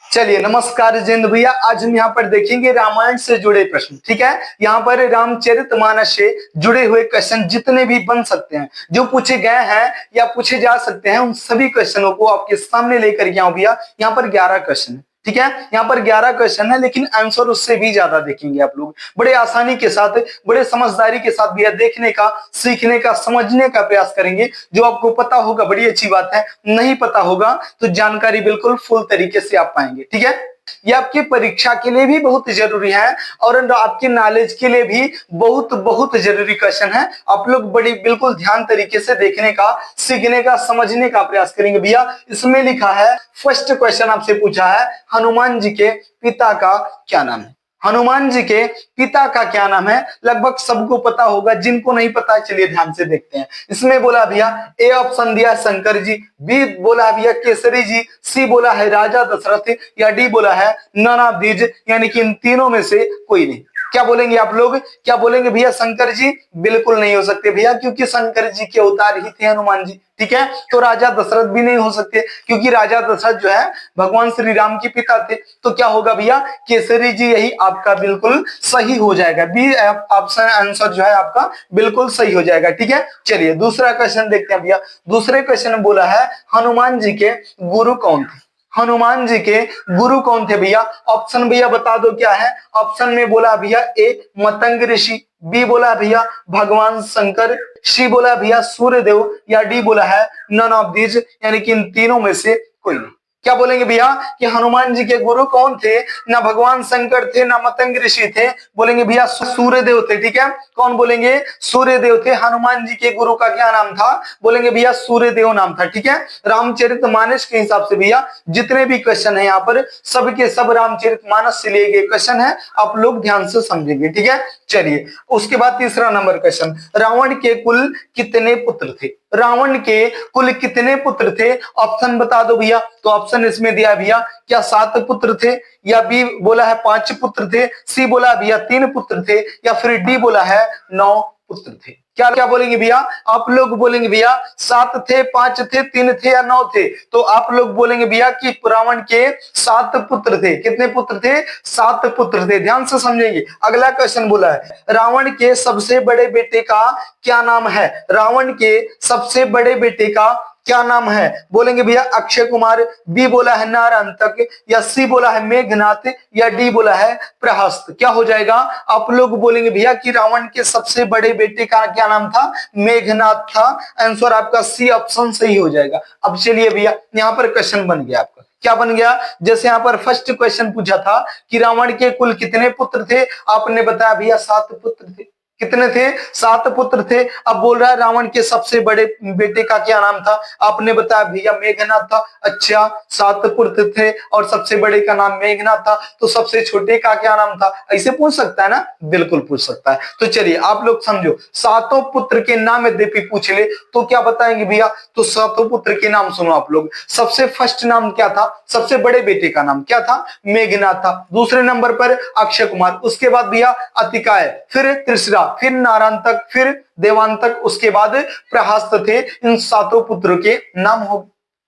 चलिए नमस्कार जिंद भैया। आज हम यहाँ पर देखेंगे रामायण से जुड़े प्रश्न। ठीक है, यहाँ पर रामचरितमानस से जुड़े हुए क्वेश्चन जितने भी बन सकते हैं, जो पूछे गए हैं या पूछे जा सकते हैं, उन सभी क्वेश्चनों को आपके सामने लेकर के आऊं भैया। यहाँ पर 11 क्वेश्चन है। ठीक है, यहाँ पर 11 क्वेश्चन है, लेकिन आंसर उससे भी ज्यादा देखेंगे आप लोग बड़े आसानी के साथ, बड़े समझदारी के साथ भैया देखने का, सीखने का, समझने का प्रयास करेंगे। जो आपको पता होगा बड़ी अच्छी बात है, नहीं पता होगा तो जानकारी बिल्कुल फुल तरीके से आप पाएंगे। ठीक है, ये आपकी परीक्षा के लिए भी बहुत जरूरी है और आपके नॉलेज के लिए भी बहुत बहुत जरूरी क्वेश्चन है। आप लोग बड़ी बिल्कुल ध्यान तरीके से देखने का, सीखने का, समझने का प्रयास करेंगे भैया। इसमें लिखा है, फर्स्ट क्वेश्चन आपसे पूछा है, हनुमान जी के पिता का क्या नाम है? हनुमान जी के पिता का क्या नाम है? लगभग सबको पता होगा, जिनको नहीं पता चलिए ध्यान से देखते हैं। इसमें बोला भैया, ए ऑप्शन दिया शंकर जी, बी बोला भैया केसरी जी, सी बोला है राजा दशरथ, या डी बोला है नन ऑफ दीज, यानी कि इन तीनों में से कोई नहीं। क्या बोलेंगे आप लोग? क्या बोलेंगे भैया? शंकर जी बिल्कुल नहीं हो सकते भैया, क्योंकि शंकर जी के अवतार ही थे हनुमान जी। ठीक है, तो राजा दशरथ भी नहीं हो सकते, क्योंकि राजा दशरथ जो है भगवान श्री राम के पिता थे। तो क्या होगा भैया? केसरी जी, यही आपका बिल्कुल सही हो जाएगा। बी ऑप्शन आंसर जो है आपका बिल्कुल सही हो जाएगा। ठीक है, चलिए दूसरा क्वेश्चन देखते हैं भैया। दूसरे क्वेश्चन में बोला है, हनुमान जी के गुरु कौन थे? हनुमान जी के गुरु कौन थे भैया? ऑप्शन भैया बता दो क्या है। ऑप्शन में बोला भैया, ए मतंग ऋषि, बी बोला भैया भगवान शंकर, सी बोला भैया सूर्यदेव, या डी बोला है नन ऑफ दीज, यानी कि इन तीनों में से कोई नहीं। क्या बोलेंगे भैया कि हनुमान जी के गुरु कौन थे? ना भगवान शंकर थे, ना मतंग ऋषि थे, बोलेंगे भैया सूर्यदेव थे। ठीक है, कौन बोलेंगे? सूर्यदेव थे। हनुमान जी के गुरु का क्या नाम था? बोलेंगे भैया सूर्यदेव नाम था। ठीक है, रामचरितमानस के हिसाब से भैया जितने भी क्वेश्चन है यहाँ पर, सबके सब रामचरितमानस से लिए गए क्वेश्चन है, आप लोग ध्यान से समझेंगे। ठीक है, चलिए उसके बाद तीसरा नंबर क्वेश्चन, रावण के कुल कितने पुत्र थे? रावण के कुल कितने पुत्र थे? ऑप्शन बता दो भैया। तो ऑप्शन इसमें दिया भैया, क्या 7 पुत्र थे, या बी बोला है 5 पुत्र थे, सी बोला भैया 3 पुत्र थे, या फिर डी बोला है 9 पुत्र थे? क्या क्या बोलेंगे भैया? आप लोग बोलेंगे भैया 7 थे, 5 थे, 3 थे, या 9 थे? तो आप लोग बोलेंगे भैया कि रावण के 7 पुत्र थे। कितने पुत्र थे? 7 पुत्र थे। ध्यान से समझेंगे। अगला क्वेश्चन बोला है, रावण के सबसे बड़े बेटे का क्या नाम है? रावण के सबसे बड़े बेटे का क्या नाम है? बोलेंगे भैया अक्षय कुमार, बी बोला है नारायणतक, या सी बोला है मेघनाथ, या डी बोला है प्रहस्त। क्या हो जाएगा? आप लोग बोलेंगे भैया कि रावण के सबसे बड़े बेटे का क्या नाम था? मेघनाथ था। आंसर आपका सी ऑप्शन सही हो जाएगा। अब चलिए भैया, यहाँ पर क्वेश्चन बन गया आपका। क्या बन गया? जैसे यहाँ पर फर्स्ट क्वेश्चन पूछा था कि रावण के कुल कितने पुत्र थे, आपने बताया भैया 7 पुत्र थे। कितने थे? 7 पुत्र थे। अब बोल रहा है रावण के सबसे बड़े बेटे का क्या नाम था? आपने बताया भैया मेघनाथ था। अच्छा, 7 पुत्र थे और सबसे बड़े का नाम मेघनाथ था, तो सबसे छोटे का क्या नाम था? ऐसे पूछ सकता है ना? बिल्कुल पूछ सकता है। तो चलिए आप लोग समझो, 7 पुत्र के नाम यद्यपि पूछ ले तो क्या बताएंगे भैया? तो 7 पुत्र के नाम सुनो आप लोग। सबसे फर्स्ट नाम क्या था? सबसे बड़े बेटे का नाम क्या था? मेघनाथ था। दूसरे नंबर पर अक्षय कुमार, उसके बाद भैया अतिकाय, फिर त्रिशरा, फिर नारायणतक, फिर देवांतक, उसके बाद प्रहस्त थे। इन 7 पुत्रों के नाम हो।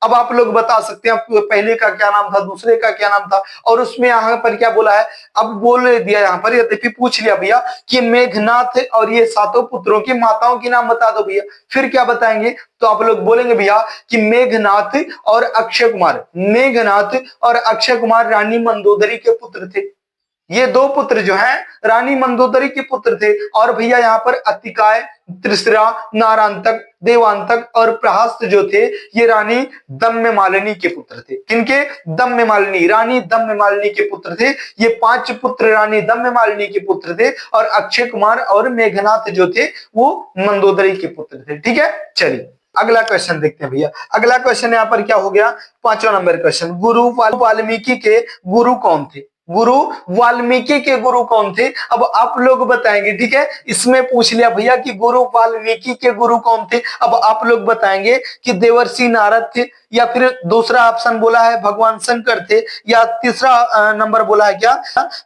अब आप लोग बता सकते हैं पहले का क्या नाम था, दूसरे का क्या नाम था, और उसमें यहाँ पर क्या बोला है? अब बोल दिया यहाँ पर, यद्यपि पूछ लिया भैया कि मेघनाथ और ये 7 पुत्रों की माताओं के नाम बता दो भैया। फिर क्या बताएंगे? तो आप लोग बोलेंगे भैया कि मेघनाथ और अक्षय कुमार, मेघनाथ और अक्षय कुमार रानी मंदोदरी के पुत्र थे। ये 2 पुत्र जो हैं रानी मंदोदरी के पुत्र थे। और भैया यहाँ पर अतिकाय, त्रिशरा, नारायणतक, देवांतक और प्रहस्त जो थे, ये रानी दम्यमालिनी के पुत्र थे। किनके? दम्यमालिनी, रानी दम्यमालिनी के पुत्र थे। ये 5 पुत्र रानी दम्यमालिनी के पुत्र थे, और अक्षय कुमार और मेघनाथ जो थे वो मंदोदरी के पुत्र थे। ठीक है, चलिए अगला क्वेश्चन देखते हैं भैया। अगला क्वेश्चन यहाँ पर क्या हो गया? 5वां नंबर क्वेश्चन, गुरु वाल्मीकि के गुरु कौन थे? गुरु वाल्मीकि के गुरु कौन थे? अब आप लोग बताएंगे। ठीक है, इसमें पूछ लिया भैया कि गुरु वाल्मीकि के गुरु कौन थे। अब आप लोग बताएंगे कि देवर्षि नारद थे, या फिर दूसरा ऑप्शन बोला है भगवान शंकर थे, या तीसरा नंबर बोला है क्या,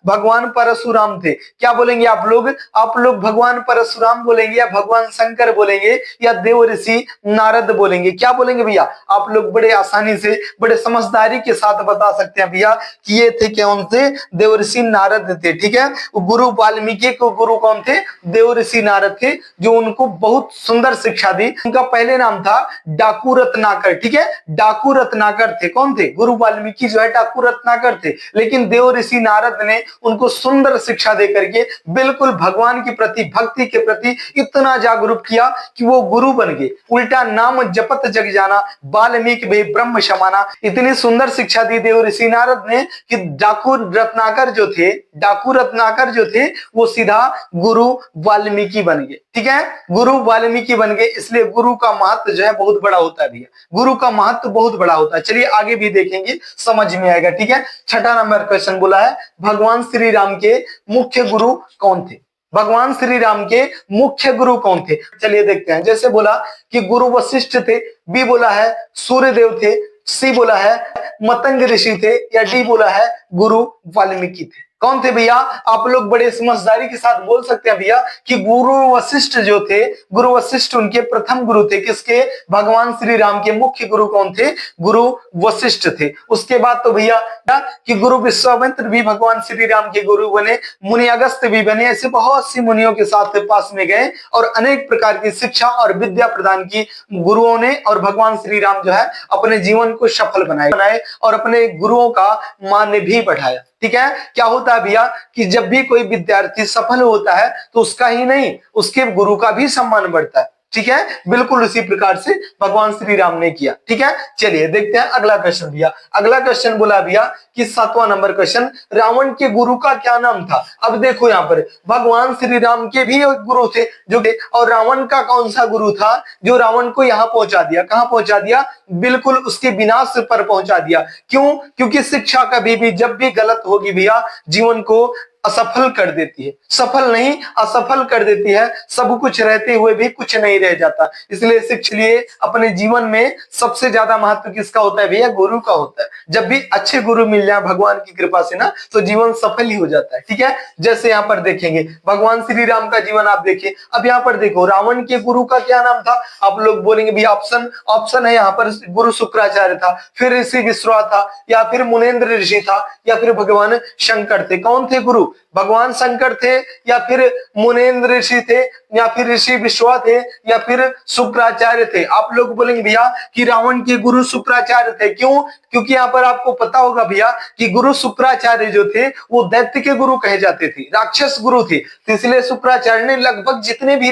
भगवान परशुराम थे। क्या बोलेंगे आप लोग? आप लोग भगवान परशुराम बोलेंगे, या भगवान शंकर बोलेंगे, या देव ऋषि नारद बोलेंगे? क्या बोलेंगे भैया? आप लोग बड़े आसानी से, बड़े समझदारी के साथ बता सकते हैं भैया कि ये थे कौन थे? देव ऋषि नारद थे। ठीक है, गुरु वाल्मीकि को गुरु कौन थे? देव ऋषि नारद थे, जो उनको बहुत सुंदर शिक्षा दी। उनका पहले नाम था डाकू रत्नाकर। ठीक है, डाकू रत्नाकर थे। कौन थे? गुरु वाल्मीकि जो है डाकू रत्नाकर थे, लेकिन देव ऋषि नारद ने उनको सुंदर शिक्षा दे करके बिल्कुल भगवान के प्रति, भक्ति के प्रति इतना जागरूक किया कि वो गुरु बन गए। उल्टा नाम जपत जग जाना, वाल्मीकि भी ब्रह्म समाना। इतनी सुंदर शिक्षा दी देव ऋषि नारद ने कि डाकू रत्नाकर जो थे, डाकू रत्नाकर जो थे, वो सीधा गुरु वाल्मीकि बन गए। ठीक है, गुरु वाल्मीकि बन गए। इसलिए गुरु का महत्व जो है बहुत बड़ा होता है भैया, गुरु का महत्व बहुत बड़ा होता है। चलिए आगे भी देखेंगे, समझ में आएगा। ठीक है, छठा नंबर क्वेश्चन बोला है भगवान श्री राम के मुख्य गुरु कौन थे? भगवान श्री राम के मुख्य गुरु कौन थे? चलिए देखते हैं। जैसे बोला कि गुरु वशिष्ठ थे, बी बोला है सूर्यदेव थे, सी बोला है मतंग ऋषि थे, या डी बोला है गुरु वाल्मीकि थे। कौन थे भैया? आप लोग बड़े समझदारी के साथ बोल सकते हैं भैया कि गुरु वशिष्ठ जो थे, गुरु वशिष्ठ उनके प्रथम गुरु थे। किसके? भगवान श्री राम के मुख्य गुरु कौन थे? गुरु वशिष्ठ थे। उसके बाद तो भैया कि गुरु विश्वामित्र भी भगवान श्री राम के गुरु बने, मुनि अगस्त भी बने। ऐसे बहुत सी मुनियों के साथ पास में गए और अनेक प्रकार की शिक्षा और विद्या प्रदान की गुरुओं ने, और भगवान श्री राम जो है अपने जीवन को सफल बनाए और अपने गुरुओं का मान भी बढ़ाया। ठीक है, क्या होता है भैया कि जब भी कोई विद्यार्थी सफल होता है तो उसका ही नहीं, उसके गुरु का भी सम्मान बढ़ता है। ठीक है, बिल्कुल उसी प्रकार से भगवान श्री राम ने किया। ठीक है, चलिए देखते हैं अगला क्वेश्चन भैया। अगला क्वेश्चन बोला भैया कि 7वां नंबर क्वेश्चन, रावण के गुरु का क्या नाम था? अब देखो यहाँ पर भगवान श्री राम के भी एक गुरु थे जो, और रावण का कौन सा गुरु था जो रावण को यहाँ पहुंचा दिया? कहाँ पहुंचा दिया? बिल्कुल उसके विनाश पर पहुंचा दिया। क्यों? क्योंकि शिक्षा कभी भी जब भी गलत होगी भैया जीवन को असफल कर देती है, सफल नहीं असफल कर देती है। सब कुछ रहते हुए भी कुछ नहीं रह जाता। इसलिए शिक्षा लिए अपने जीवन में सबसे ज्यादा महत्व किसका होता है भैया? गुरु का होता है। जब भी अच्छे गुरु मिल जाए भगवान की कृपा से ना, तो जीवन सफल ही हो जाता है। ठीक है, जैसे यहाँ पर देखेंगे भगवान श्री राम का जीवन आप देखिए। अब यहाँ पर देखो रावण के गुरु का क्या नाम था? आप लोग बोलेंगे भैया ऑप्शन है यहाँ पर, गुरु शुक्राचार्य था, फिर ऋषि विश्वा था, या फिर मुनेन्द्र ऋषि था, या फिर भगवान शंकर थे। कौन थे गुरु? भगवान शंकर थे, या फिर मुनेन्द्र ऋषि थे, या फिर ऋषि विश्वा थे, या फिर शुक्राचार्य थे? आप लोग बोलेंगे भैया कि रावण के गुरु शुक्राचार्य थे। क्यों? क्योंकि यहाँ पर आपको पता होगा भैया कि गुरु शुक्राचार्य जो थे वो दैत्य के गुरु कहे जाते थे, राक्षस गुरु थे। तो इसलिए शुक्राचार्य ने लगभग जितने भी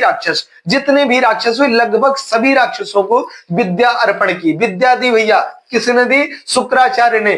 राक्षस हुए लगभग सभी राक्षसों को विद्या अर्पण की, विद्या दी भैया। किसने दी? शुक्राचार्य ने।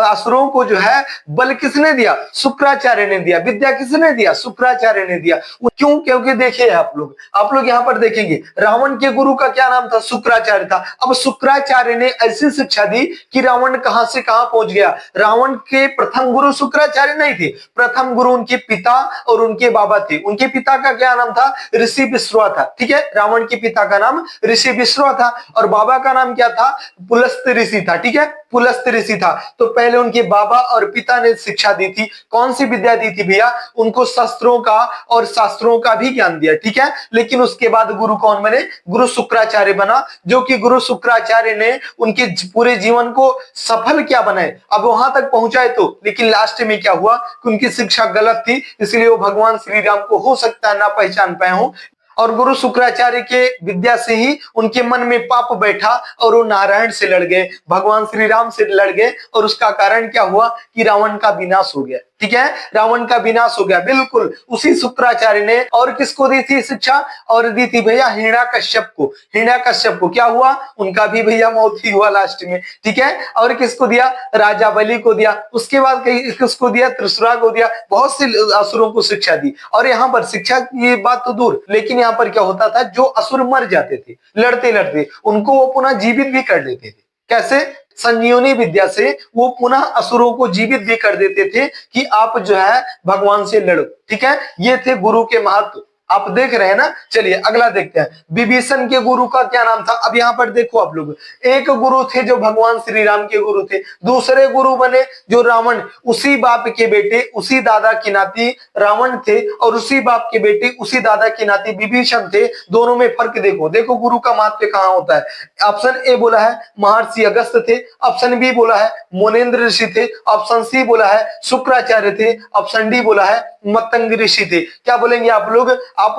असुरों को जो है बल किसने दिया? शुक्राचार्य ने दिया। विद्या किसने दिया? शुक्राचार्य ने दिया। क्यों? क्योंकि देखिए आप लोग यहाँ पर देखेंगे रावण के गुरु का क्या नाम था? शुक्राचार्य था। अब शुक्राचार्य ने ऐसी शिक्षा दी कि रावण कहां से कहां पहुंच गया। रावण के प्रथम गुरु शुक्राचार्य नहीं थे, प्रथम गुरु उनके पिता और उनके बाबा थे। उनके पिता का क्या नाम था? ऋषि विश्वा था। ठीक है, रावण के पिता का नाम ऋषि विश्वा था और बाबा का नाम क्या था? पुलस्त ऋषि था। ठीक है, पुलस्त ऋषि था। तो पहले उनके बाबा और पिता ने शिक्षा दी थी। कौन सी विद्या दी थी भैया? उनको शस्त्रों का और शास्त्रों का भी ज्ञान दिया। ठीक है, लेकिन उसके बाद गुरु कौन बने? गुरु शुक्राचार्य बना, जो कि गुरु शुक्राचार्य ने उनके पूरे जीवन को सफल क्या बनाए, अब वहां तक पहुंचाए तो। लेकिन लास्ट में क्या हुआ कि उनकी शिक्षा गलत थी, इसलिए वो भगवान श्री राम को हो सकता है ना पहचान पाए हो, और गुरु शुक्राचार्य के विद्या से ही उनके मन में पाप बैठा और वो नारायण से लड़ गए, भगवान श्री राम से लड़ गए, और उसका कारण क्या हुआ कि रावण का विनाश हो गया। ठीक है, रावण का विनाश हो गया। बिल्कुल उसी शुक्राचार्य ने और किसको दी थी शिक्षा? और दी थी भैया हिरण्यकश्यप को। हिरण्यकश्यप को क्या हुआ? उनका भी भैया मौत ही हुआ लास्ट में। ठीक है, और किसको दिया? राजा बलि को दिया। उसके बाद किसको दिया? त्रिशुरा को दिया। बहुत से असुरों को शिक्षा दी। और यहाँ पर शिक्षा की बात तो दूर, लेकिन यहाँ पर क्या होता था, जो असुर मर जाते थे लड़ते लड़ते, उनको वो पुनः जीवित भी कर देते थे। कैसे? संजीवनी विद्या से वो पुनः असुरों को जीवित भी कर देते थे कि आप जो है भगवान से लड़ो। ठीक है, ये थे गुरु के महत्व। आप देख रहे हैं ना। चलिए अगला देखते हैं, विभीषण के गुरु का क्या नाम था। अब यहाँ पर देखो आप लोग, एक गुरु थे जो भगवान श्री राम के गुरु थे, दूसरे गुरु बने जो रावण, उसी बाप के बेटे उसी दादा की नाती रावण थे, और उसी बाप के बेटे उसी दादा की नाती विभीषण थे। दोनों में फर्क देखो, देखो गुरु का महत्व कहाँ होता है। ऑप्शन ए बोला है महर्षि अगस्त्य थे, ऑप्शन बी बोला है मोनेन्द्र ऋषि थे, ऑप्शन सी बोला है शुक्राचार्य थे, ऑप्शन डी बोला है मतंग ऋषि थे। क्या बोलेंगे आप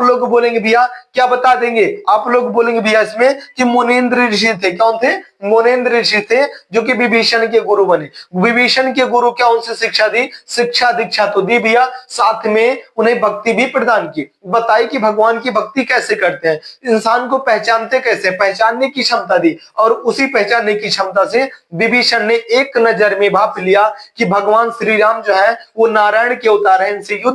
लोग बोलेंगे भैया, क्या बता देंगे आप लोग बोलेंगे भैया इसमें कि मोनेन्द्र ऋषि थे। कौन थे? मोनेन्द्र ऋषि थे, जो कि विभीषण के गुरु बने। विभीषण के गुरु क्या उनसे शिक्षा दी? शिक्षा दीक्षा तो दी भैया, साथ में उन्हें भक्ति भी प्रदान की, बताई कि भगवान की भक्ति कैसे करते हैं, इंसान को पहचानते कैसे, पहचानने की क्षमता दी। और उसी पहचानने की क्षमता से विभीषण ने एक नजर में भाप लिया कि भगवान श्री राम जो है वो नारायण के अवतार हैं, इनसे युद्ध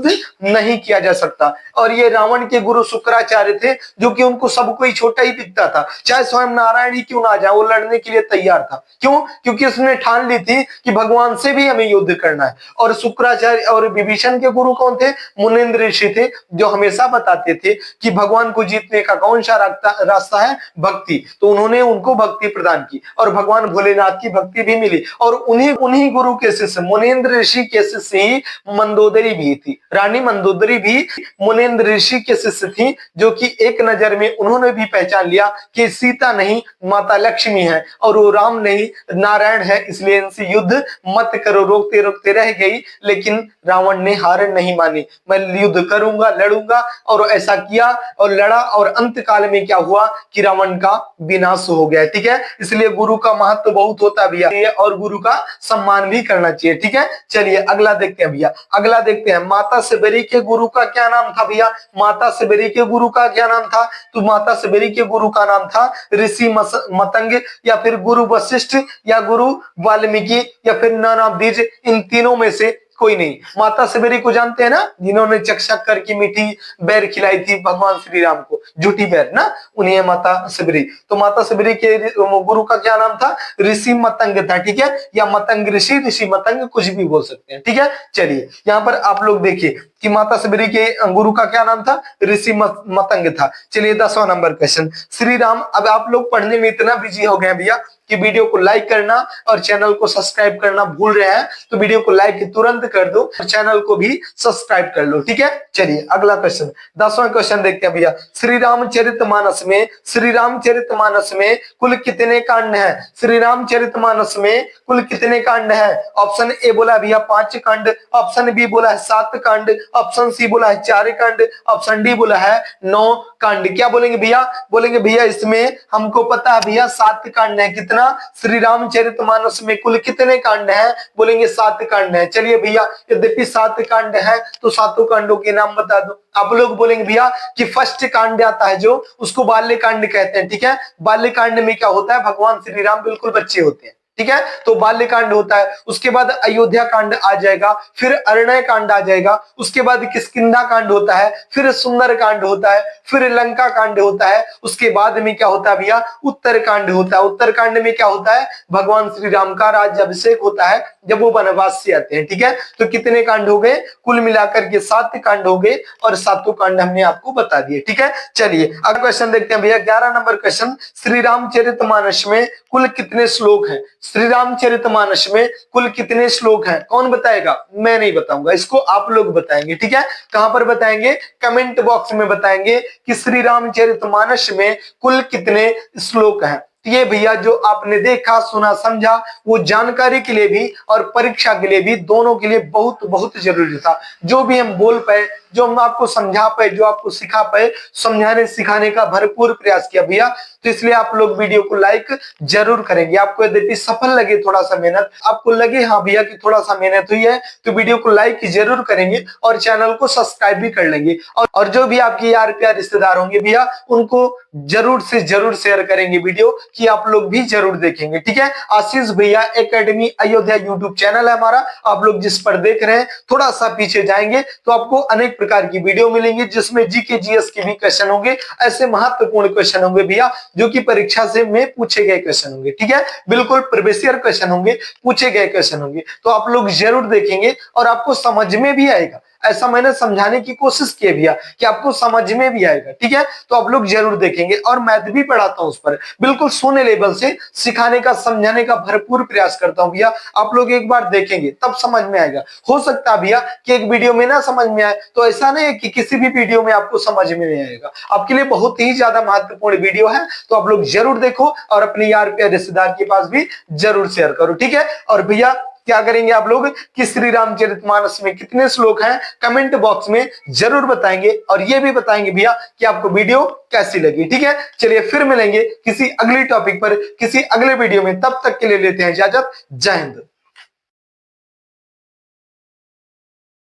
नहीं किया जा सकता। और ये रावण के गुरु शुक्राचार्य थे, जो कि उनको सब कोई छोटा ही दिखता था, चाहे स्वयं नारायण ही क्यों ना आ जाए, वो लड़ने के लिए तैयार था। क्यों? क्योंकि उसने ठान ली थी कि भगवान से भी हमें युद्ध करना है। और शुक्राचार्य और विभीषण के गुरु कौन थे? मुनिंद्र ऋषि थे, जो हमेशा बताते थे कि भगवान को जीतने का कौन सा रास्ता है? भक्ति। तो उन्होंने उनको भक्ति प्रदान की और भगवान भोलेनाथ की भक्ति भी मिली। और उन्हीं गुरु के शिष्य मुनिंद्र ऋषि के शिष्य ही मंदोदरी भी थी, रानी मंदोदरी भी मुनिंद्र ऋषि के शिष्य थी, जो कि एक नजर में उन्होंने भी पहचान लिया कि सीता नहीं माता लक्ष्मी है और वो राम नहीं नारायण है, इसलिए इनसे युद्ध मत करो। रोकते रोकते रह गई, लेकिन रावण ने हार नहीं मानी, मैं युद्ध करूंगा, लड़ूंगा। और ऐसा किया और लड़ा, और अंत काल में क्या हुआ कि रावण का विनाश हो गया। ठीक है, इसलिए गुरु का महत्व बहुत होता है भैया, और गुरु का सम्मान भी करना चाहिए। ठीक है, चलिए अगला देखते हैं भैया, अगला देखते हैं, माता सबेरी के गुरु का क्या नाम था भैया? माता सबेरी के गुरु का क्या नाम था? तो माता सबेरी के गुरु का नाम था ऋषि मतंग, या फिर गुरु वशिष्ठ, या गुरु वाल्मीकि, या फिर नन ऑफ दीज, इन तीनों में से कोई नहीं। माता सबेरी को जानते हैं ना, जिन्होंने चकचक की मीठी बैर खिलाई थी भगवान श्री राम को, झूठी बैर ना, उन्हीं है माता सबेरी। तो माता सबेरी के गुरु का क्या नाम था? ऋषि मतंग था। ठीक है, या मतंग ऋषि, ऋषि मतंग, कुछ भी बोल सकते हैं। ठीक है, चलिए यहाँ पर आप लोग देखिए कि माता सबेरी के गुरु का क्या नाम था? ऋषि मतंग था। चलिए 10वां नंबर क्वेश्चन, श्री राम। अब आप लोग पढ़ने में इतना बिजी हो गए भैया कि वीडियो को लाइक करना और चैनल को सब्सक्राइब करना भूल रहे हैं, तो वीडियो को लाइक तुरंत कर दो और चैनल को भी सब्सक्राइब कर लो। ठीक है, चलिए अगला क्वेश्चन, 10वां क्वेश्चन देखते हैं भैया। श्री रामचरितमानस में कुल कितने कांड हैं? श्री रामचरितमानस में कुल कितने कांड हैं? ऑप्शन ए बोला भैया 5 कांड, ऑप्शन बी बोला है 7 कांड, ऑप्शन सी बोला है 4 कांड, ऑप्शन डी बोला है 9 कांड। क्या बोलेंगे भैया? बोलेंगे भैया इसमें हमको पता है भैया 7 कांड है। कितना? श्री रामचरितमानस में कुल कितने कांड हैं? बोलेंगे 7 कांड है। चलिए भैया, यद्यपि 7 कांड है तो 7 कांडों के नाम बता दो। आप लोग बोलेंगे भैया कि फर्स्ट कांड आता है जो, उसको बाल्य कांड कहते हैं। ठीक है, बाल्य कांड में क्या होता है? भगवान श्री राम बिल्कुल बच्चे होते हैं। ठीक है, तो बाल्य कांड होता है, उसके बाद अयोध्या कांड आ जाएगा, फिर अरण्य कांड आ जाएगा, उसके बाद किष्किंधा कांड होता है, फिर सुंदर कांड होता है, फिर लंका कांड होता है, उसके बाद में क्या होता है भैया? उत्तर कांड होता है। उत्तर कांड में क्या होता है? भगवान श्री राम का राज्याभिषेक होता है जब वो वनवास से आते हैं। ठीक है, तो कितने कांड हो गए? कुल मिलाकर के 7 कांड हो गए, और 7 कांड हमने आपको बता दिए। ठीक है, चलिए अगला क्वेश्चन देखते हैं भैया, 11 नंबर क्वेश्चन, श्री रामचरितमानस में कुल कितने श्लोक हैं? श्री रामचरितमानस में कुल कितने श्लोक हैं? कौन बताएगा? मैं नहीं बताऊंगा, इसको आप लोग बताएंगे। ठीक है, कहां पर बताएंगे? कमेंट बॉक्स में बताएंगे कि श्री रामचरितमानस में कुल कितने श्लोक हैं। ये भैया जो आपने देखा, सुना, समझा, वो जानकारी के लिए भी और परीक्षा के लिए भी, दोनों के लिए बहुत बहुत जरूरी था। जो भी हम बोल पाए, जो हम आपको समझा पाए, जो आपको सिखा पाए, समझाने सिखाने का भरपूर प्रयास किया भैया। तो इसलिए आप लोग वीडियो को लाइक जरूर करेंगे। आपको यदि सफल लगे थोड़ा सा मेहनत, आपको लगे हाँ भैया कि थोड़ा सा मेहनत हुई है, तो वीडियो को लाइक जरूर करेंगे और चैनल को सब्सक्राइब भी कर लेंगे। और जो भी आपके यार प्यार रिश्तेदार होंगे भैया, उनको जरूर से जरूर शेयर करेंगे वीडियो, कि आप लोग भी जरूर देखेंगे। ठीक है, आशीष भैया एकेडमी अयोध्या यूट्यूब चैनल है हमारा, आप लोग जिस पर देख रहे हैं, थोड़ा सा पीछे जाएंगे तो आपको अनेक प्रकार की वीडियो मिलेंगी जिसमें जीके जीएस के भी क्वेश्चन होंगे, ऐसे महत्वपूर्ण क्वेश्चन होंगे भैया जो कि परीक्षा से में पूछे गए क्वेश्चन होंगे। ठीक है, बिल्कुल प्रीवियस ईयर क्वेश्चन होंगे, पूछे गए क्वेश्चन होंगे, तो आप लोग जरूर देखेंगे और आपको समझ में भी आएगा। ऐसा मैंने समझाने की कोशिश की भैया कि आपको समझ में भी आएगा। ठीक है, तो आप लोग जरूर देखेंगे और मैथ भी पढ़ाता हूं उस पर, बिल्कुल सोने लेवल से सिखाने का समझाने का भरपूर प्रयास करता हूं भैया। आप लोग एक बार देखेंगे तब समझ में आएगा। हो सकता है भैया कि एक वीडियो में ना समझ में आए, तो ऐसा नहीं है कि किसी भी वीडियो में आपको समझ में नहीं आएगा। आपके लिए बहुत ही ज्यादा महत्वपूर्ण वीडियो है, तो आप लोग जरूर देखो और अपने यार प्यार रिश्तेदार के पास भी जरूर शेयर करो। ठीक है, और भैया क्या करेंगे आप लोग कि श्री रामचरितमानस में कितने श्लोक हैं कमेंट बॉक्स में जरूर बताएंगे और ये भी बताएंगे भैया कि आपको वीडियो कैसी लगी। ठीक है, चलिए फिर मिलेंगे किसी अगली टॉपिक पर किसी अगले वीडियो में, तब तक के लिए लेते हैं इजाजत। जय हिंद।